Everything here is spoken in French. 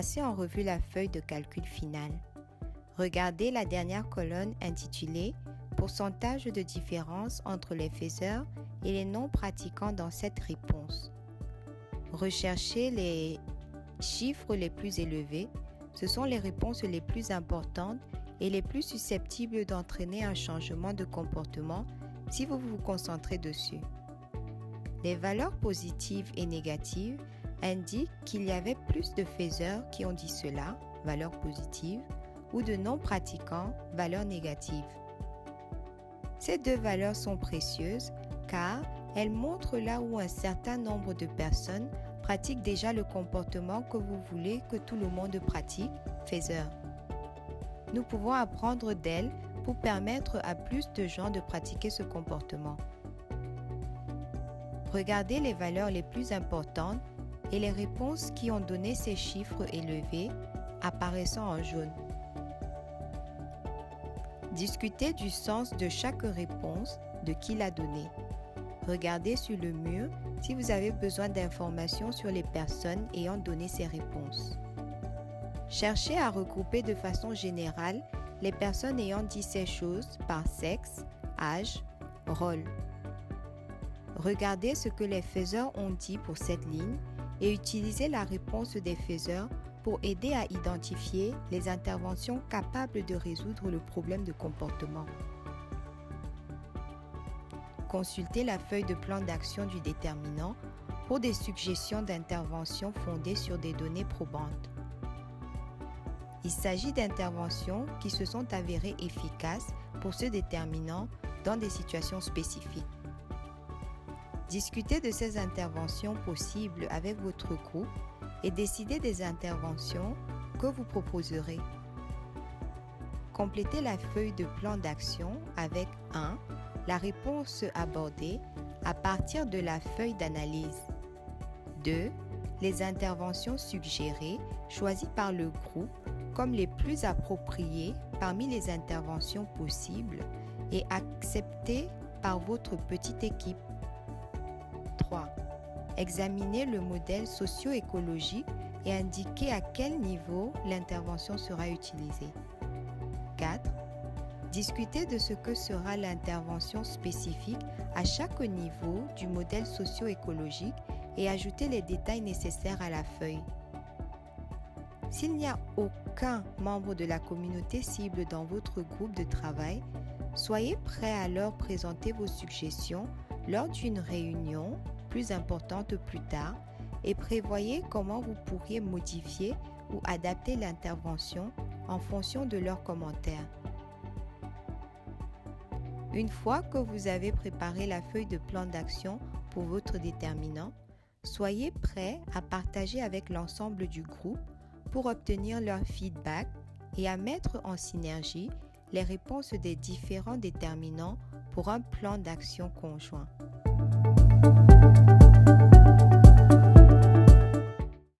Passez en revue la feuille de calcul finale. Regardez la dernière colonne intitulée « Pourcentage de différence entre les faiseurs et les non-pratiquants dans cette réponse ». Recherchez les chiffres les plus élevés. Ce sont les réponses les plus importantes et les plus susceptibles d'entraîner un changement de comportement si vous vous concentrez dessus. Les valeurs positives et négatives indiquent qu'il y avait plus de faiseurs qui ont dit cela, valeur positive, ou de non-pratiquants, valeur négative. Ces deux valeurs sont précieuses car elles montrent là où un certain nombre de personnes pratiquent déjà le comportement que vous voulez que tout le monde pratique, faiseur. Nous pouvons apprendre d'elles pour permettre à plus de gens de pratiquer ce comportement. Regardez les valeurs les plus importantes et les réponses qui ont donné ces chiffres élevés apparaissant en jaune. Discutez du sens de chaque réponse, de qui l'a donné. Regardez sur le mur si vous avez besoin d'informations sur les personnes ayant donné ces réponses. Cherchez à regrouper de façon générale les personnes ayant dit ces choses par sexe, âge, rôle. Regardez ce que les faiseurs ont dit pour cette ligne et utilisez la réponse des faiseurs pour aider à identifier les interventions capables de résoudre le problème de comportement. Consultez la feuille de plan d'action du déterminant pour des suggestions d'intervention fondées sur des données probantes. Il s'agit d'interventions qui se sont avérées efficaces pour ce déterminant dans des situations spécifiques. Discutez de ces interventions possibles avec votre groupe et décidez des interventions que vous proposerez. Complétez la feuille de plan d'action avec 1. La réponse abordée à partir de la feuille d'analyse. 2. Les interventions suggérées choisies par le groupe comme les plus appropriées parmi les interventions possibles et acceptées par votre petite équipe. 3. Examinez le modèle socio-écologique et indiquez à quel niveau l'intervention sera utilisée. 4. Discutez de ce que sera l'intervention spécifique à chaque niveau du modèle socio-écologique et ajoutez les détails nécessaires à la feuille. S'il n'y a aucun membre de la communauté cible dans votre groupe de travail, soyez prêt à leur présenter vos suggestions lors d'une réunion plus importante plus tard et prévoyez comment vous pourriez modifier ou adapter l'intervention en fonction de leurs commentaires. Une fois que vous avez préparé la feuille de plan d'action pour votre déterminant, soyez prêt à partager avec l'ensemble du groupe pour obtenir leur feedback et à mettre en synergie les réponses des différents déterminants pour un plan d'action conjoint.